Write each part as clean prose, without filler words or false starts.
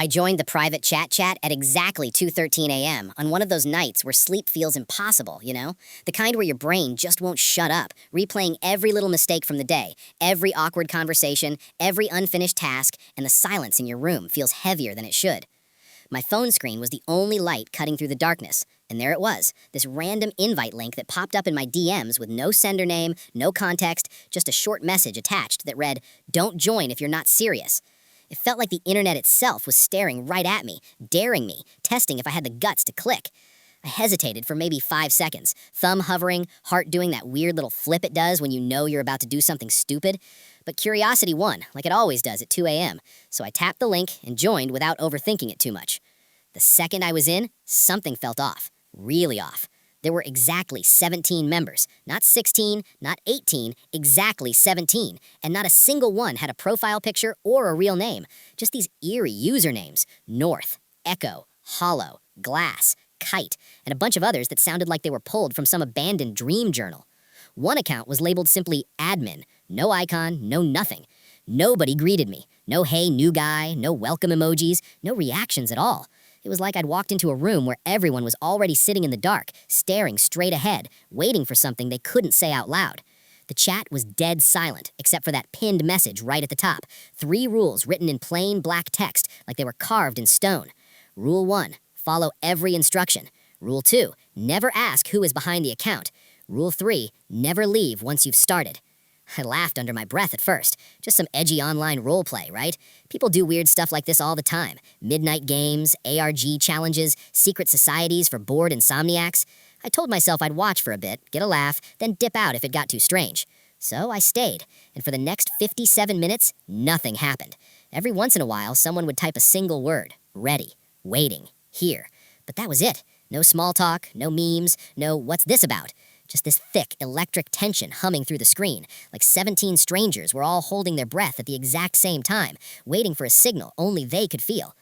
I joined the private chat at exactly 2:13 a.m. on one of those nights where sleep feels impossible, you know? The kind where your brain just won't shut up, replaying every little mistake from the day, every awkward conversation, every unfinished task, and the silence in your room feels heavier than it should. My phone screen was the only light cutting through the darkness, and there it was, this random invite link that popped up in my DMs with no sender name, no context, just a short message attached that read, "Don't join if you're not serious." It felt like the internet itself was staring right at me, daring me, testing if I had the guts to click. I hesitated for maybe 5 seconds, thumb hovering, heart doing that weird little flip it does when you know you're about to do something stupid. But curiosity won, like it always does at 2 a.m., so I tapped the link and joined without overthinking it too much. The second I was in, something felt off, really off. There were exactly 17 members, not 16, not 18, exactly 17, and not a single one had a profile picture or a real name, just these eerie usernames: North, Echo, Hollow, Glass, Kite, and a bunch of others that sounded like they were pulled from some abandoned dream journal. One account was labeled simply admin, no icon, no nothing. Nobody greeted me, no hey new guy, no welcome emojis, no reactions at all. It was like I'd walked into a room where everyone was already sitting in the dark, staring straight ahead, waiting for something they couldn't say out loud. The chat was dead silent, except for that pinned message right at the top. 3 rules written in plain black text, like they were carved in stone. Rule 1, follow every instruction. Rule 2, never ask who is behind the account. Rule 3, never leave once you've started. I laughed under my breath at first. Just some edgy online roleplay, right? People do weird stuff like this all the time. Midnight games, ARG challenges, secret societies for bored insomniacs. I told myself I'd watch for a bit, get a laugh, then dip out if it got too strange. So I stayed, and for the next 57 minutes, nothing happened. Every once in a while, someone would type a single word: ready, waiting, here. But that was it. No small talk, no memes, no what's this about? Just this thick, electric tension humming through the screen, like 17 strangers were all holding their breath at the exact same time, waiting for a signal only they could feel.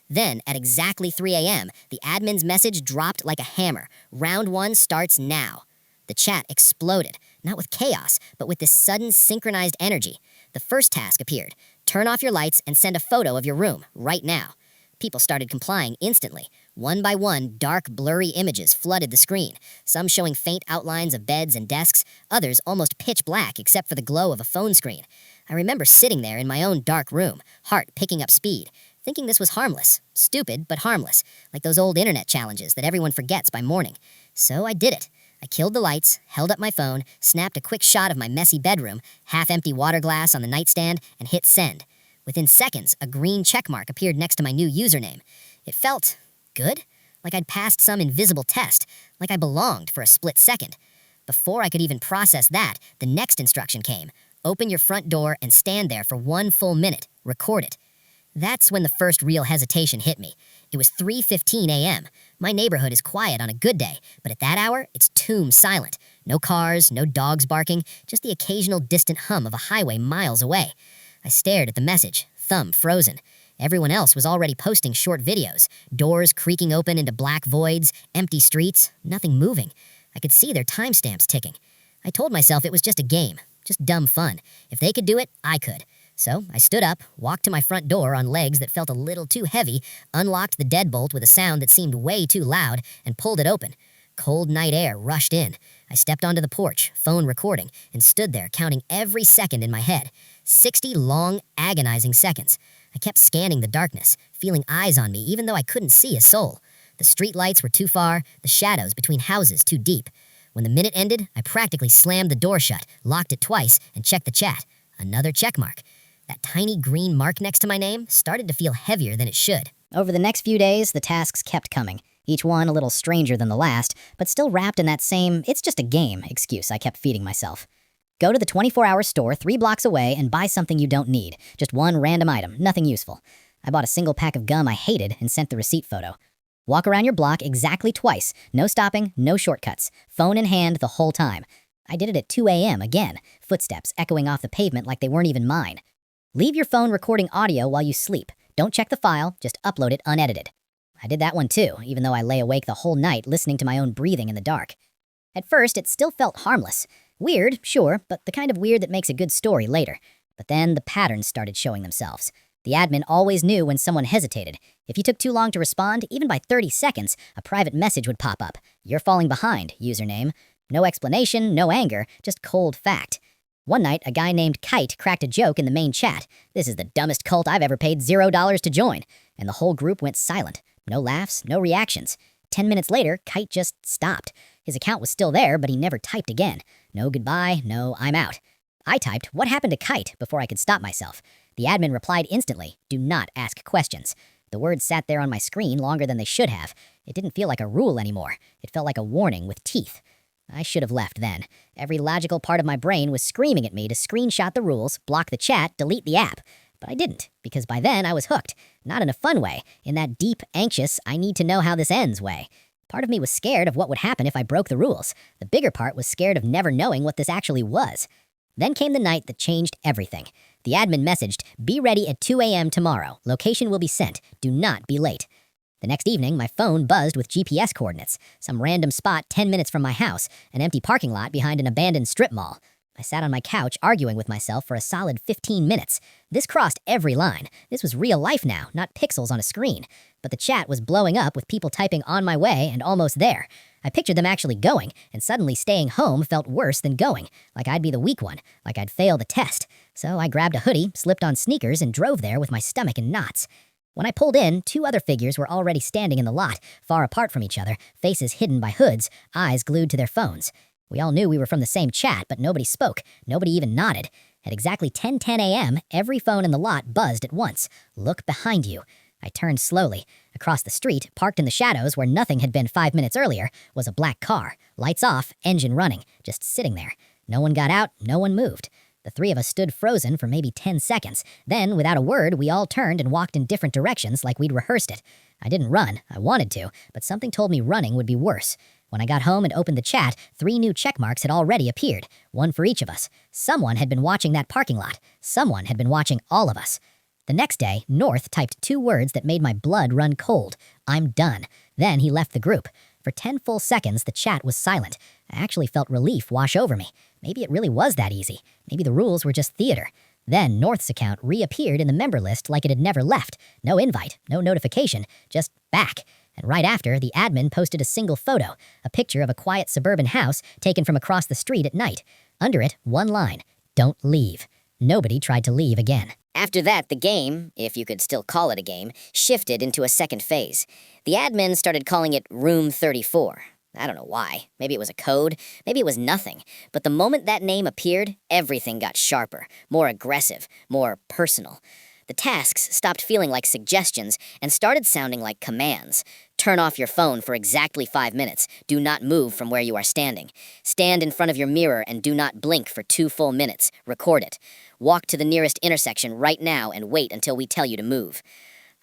Then, at exactly 3 a.m., the admin's message dropped like a hammer. Round 1 starts now. The chat exploded, not with chaos, but with this sudden synchronized energy. The first task appeared: turn off your lights and send a photo of your room, right now. People started complying instantly. One by one, dark, blurry images flooded the screen, some showing faint outlines of beds and desks, others almost pitch black except for the glow of a phone screen. I remember sitting there in my own dark room, heart picking up speed, thinking this was harmless. Stupid, but harmless, like those old internet challenges that everyone forgets by morning. So I did it. I killed the lights, held up my phone, snapped a quick shot of my messy bedroom, half-empty water glass on the nightstand, and hit send. Within seconds, a green checkmark appeared next to my new username. It felt good, like I'd passed some invisible test, like I belonged for a split second. Before I could even process that, the next instruction came: open your front door and stand there for 1 full minute. Record it. That's when the first real hesitation hit me. It was 3:15 a.m. My neighborhood is quiet on a good day, but at that hour, it's tomb silent. No cars, no dogs barking, just the occasional distant hum of a highway miles away. I stared at the message, thumb frozen. Everyone else was already posting short videos, doors creaking open into black voids, empty streets, nothing moving. I could see their timestamps ticking. I told myself it was just a game, just dumb fun. If they could do it, I could. So I stood up, walked to my front door on legs that felt a little too heavy, unlocked the deadbolt with a sound that seemed way too loud, and pulled it open. Cold night air rushed in. I stepped onto the porch, phone recording, and stood there counting every second in my head. 60 long, agonizing seconds. I kept scanning the darkness, feeling eyes on me even though I couldn't see a soul. The street lights were too far, the shadows between houses too deep. When the minute ended, I practically slammed the door shut, locked it twice, and checked the chat. Another checkmark. That tiny green mark next to my name started to feel heavier than it should. Over the next few days, the tasks kept coming, each one a little stranger than the last, but still wrapped in that same "it's just a game" excuse I kept feeding myself. Go to the 24-hour store 3 blocks away and buy something you don't need. Just one random item, nothing useful. I bought a single pack of gum I hated and sent the receipt photo. Walk around your block exactly twice. No stopping, no shortcuts. Phone in hand the whole time. I did it at 2 a.m. again, footsteps echoing off the pavement like they weren't even mine. Leave your phone recording audio while you sleep. Don't check the file, just upload it unedited. I did that one too, even though I lay awake the whole night listening to my own breathing in the dark. At first, it still felt harmless. Weird, sure, but the kind of weird that makes a good story later. But then the patterns started showing themselves. The admin always knew when someone hesitated. If you took too long to respond, even by 30 seconds, a private message would pop up. "You're falling behind," username. No explanation, no anger, just cold fact. One night, a guy named Kite cracked a joke in the main chat. "This is the dumbest cult I've ever paid $0 to join." And the whole group went silent. No laughs, no reactions. 10 minutes later, Kite just stopped. His account was still there, but he never typed again. No goodbye, no "I'm out." I typed, "What happened to Kite?" before I could stop myself. The admin replied instantly, "Do not ask questions." The words sat there on my screen longer than they should have. It didn't feel like a rule anymore. It felt like a warning with teeth. I should have left then. Every logical part of my brain was screaming at me to screenshot the rules, block the chat, delete the app. But I didn't, because by then I was hooked. Not in a fun way, in that deep, anxious, I need to know how this ends way. Part of me was scared of what would happen if I broke the rules. The bigger part was scared of never knowing what this actually was. Then came the night that changed everything. The admin messaged, "Be ready at 2 a.m. tomorrow. Location will be sent. Do not be late." The next evening, my phone buzzed with GPS coordinates. Some random spot 10 minutes from my house, an empty parking lot behind an abandoned strip mall. I sat on my couch arguing with myself for a solid 15 minutes. This crossed every line. This was real life now, not pixels on a screen. But the chat was blowing up with people typing "on my way" and "almost there." I pictured them actually going, and suddenly staying home felt worse than going, like I'd be the weak one, like I'd failed the test. So I grabbed a hoodie, slipped on sneakers, and drove there with my stomach in knots. When I pulled in, 2 other figures were already standing in the lot, far apart from each other, faces hidden by hoods, eyes glued to their phones. We all knew we were from the same chat, but nobody spoke. Nobody even nodded. At exactly 10:10 a.m., every phone in the lot buzzed at once. "Look behind you." I turned slowly. Across the street, parked in the shadows where nothing had been 5 minutes earlier, was a black car. Lights off, engine running, just sitting there. No one got out, no one moved. The 3 of us stood frozen for maybe 10 seconds. Then, without a word, we all turned and walked in different directions like we'd rehearsed it. I didn't run. I wanted to, but something told me running would be worse. When I got home and opened the chat, 3 new check marks had already appeared, one for each of us. Someone had been watching that parking lot. Someone had been watching all of us. The next day, North typed 2 words that made my blood run cold. "I'm done." Then he left the group. For 10 full seconds, the chat was silent. I actually felt relief wash over me. Maybe it really was that easy. Maybe the rules were just theater. Then North's account reappeared in the member list like it had never left. No invite, no notification, just back. And right after, the admin posted a single photo, a picture of a quiet suburban house taken from across the street at night. Under it, one line, "Don't leave." Nobody tried to leave again. After that, the game, if you could still call it a game, shifted into a second phase. The admin started calling it Room 34. I don't know why. Maybe it was a code. Maybe it was nothing. But the moment that name appeared, everything got sharper, more aggressive, more personal. The tasks stopped feeling like suggestions and started sounding like commands. Turn off your phone for exactly 5 minutes. Do not move from where you are standing. Stand in front of your mirror and do not blink for 2 full minutes. Record it. Walk to the nearest intersection right now and wait until we tell you to move.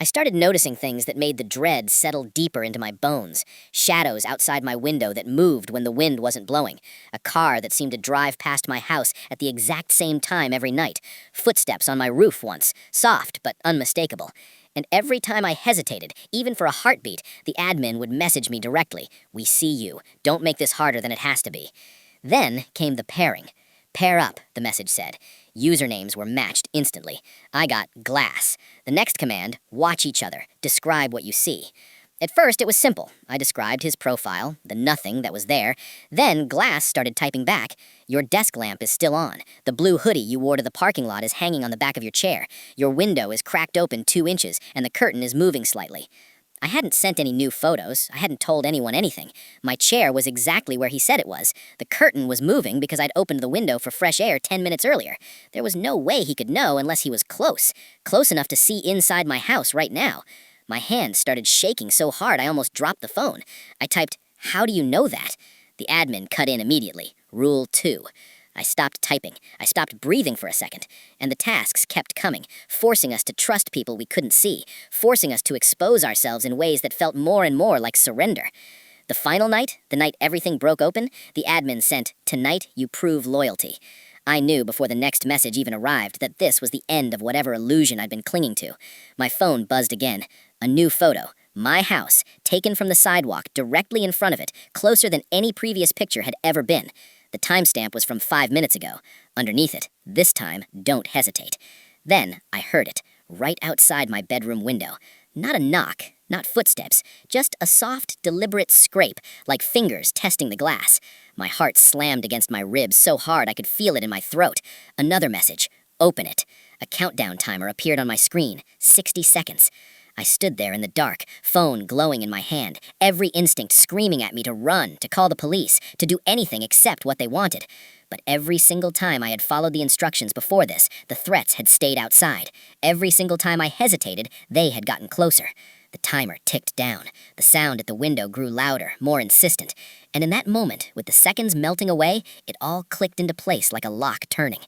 I started noticing things that made the dread settle deeper into my bones. Shadows outside my window that moved when the wind wasn't blowing. A car that seemed to drive past my house at the exact same time every night. Footsteps on my roof once, soft but unmistakable. And every time I hesitated, even for a heartbeat, the admin would message me directly. "We see you. Don't make this harder than it has to be." Then came the pairing. "Pair up," the message said. Usernames were matched instantly. I got Glass. The next command, watch each other. Describe what you see. At first, it was simple. I described his profile, the nothing that was there. Then Glass started typing back. Your desk lamp is still on. The blue hoodie you wore to the parking lot is hanging on the back of your chair. Your window is cracked open 2 inches, and the curtain is moving slightly. I hadn't sent any new photos. I hadn't told anyone anything. My chair was exactly where he said it was. The curtain was moving because I'd opened the window for fresh air 10 minutes earlier. There was no way he could know unless he was close enough to see inside my house right now. My hand started shaking so hard I almost dropped the phone. I typed, "How do you know that?" The admin cut in immediately. Rule 2. I stopped typing. I stopped breathing for a second. And the tasks kept coming, forcing us to trust people we couldn't see, forcing us to expose ourselves in ways that felt more and more like surrender. The final night, the night everything broke open, the admin sent, "Tonight you prove loyalty." I knew before the next message even arrived that this was the end of whatever illusion I'd been clinging to. My phone buzzed again. A new photo. My house, taken from the sidewalk, directly in front of it, closer than any previous picture had ever been. The timestamp was from 5 minutes ago. Underneath it, this time, don't hesitate. Then I heard it. right outside my bedroom window. Not a knock, not footsteps, just a soft, deliberate scrape, like fingers testing the glass. My heart slammed against my ribs so hard I could feel it in my throat. Another message. Open it. A countdown timer appeared on my screen. 60 seconds. I stood there in the dark, phone glowing in my hand, every instinct screaming at me to run, to call the police, to do anything except what they wanted. But every single time I had followed the instructions before this, the threats had stayed outside. Every single time I hesitated, they had gotten closer. The timer ticked down. The sound at the window grew louder, more insistent. And in that moment, with the seconds melting away, it all clicked into place like a lock turning.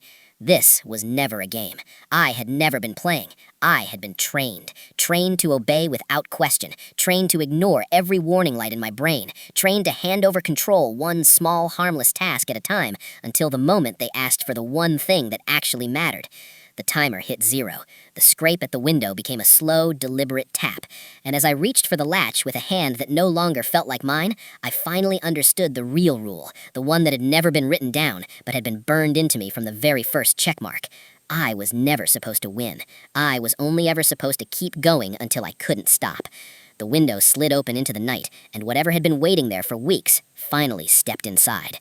This was never a game. I had never been playing. I had been trained. Trained to obey without question. Trained to ignore every warning light in my brain. Trained to hand over control one small, harmless task at a time until the moment they asked for the one thing that actually mattered. The timer hit 0. The scrape at the window became a slow, deliberate tap. And as I reached for the latch with a hand that no longer felt like mine, I finally understood the real rule, the one that had never been written down, but had been burned into me from the very first checkmark. I was never supposed to win. I was only ever supposed to keep going until I couldn't stop. The window slid open into the night, and whatever had been waiting there for weeks finally stepped inside.